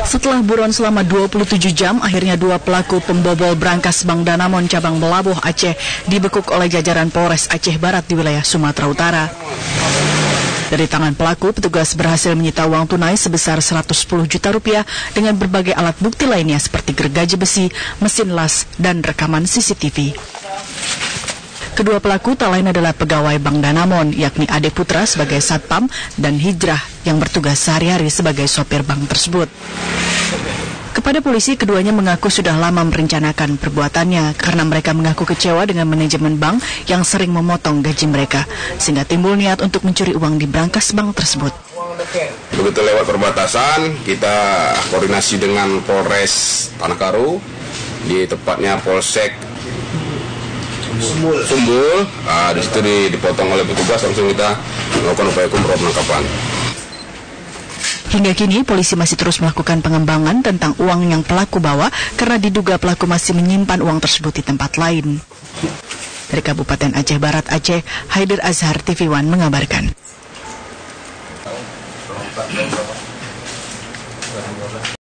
Setelah buron selama 27 jam, akhirnya dua pelaku pembobol brankas Bank Danamon cabang Melabuh, Aceh dibekuk oleh jajaran Polres Aceh Barat di wilayah Sumatera Utara. Dari tangan pelaku, petugas berhasil menyita uang tunai sebesar 110 juta rupiah dengan berbagai alat bukti lainnya seperti gergaji besi, mesin las, dan rekaman CCTV. Kedua pelaku tak lain adalah pegawai Bank Danamon, yakni Ade Putra sebagai satpam dan Hijrah yang bertugas sehari-hari sebagai sopir bank tersebut. Kepada polisi, keduanya mengaku sudah lama merencanakan perbuatannya karena mereka mengaku kecewa dengan manajemen bank yang sering memotong gaji mereka, sehingga timbul niat untuk mencuri uang di brankas bank tersebut. Begitu lewat perbatasan, kita koordinasi dengan Polres Tanah Karu, di tepatnya Polsek Sumbul. Di situ dipotong oleh petugas, langsung kita melakukan upaya hukum penangkapan. Hingga kini, polisi masih terus melakukan pengembangan tentang uang yang pelaku bawa karena diduga pelaku masih menyimpan uang tersebut di tempat lain. Dari Kabupaten Aceh Barat, Aceh, Haider Azhar, TV One mengabarkan.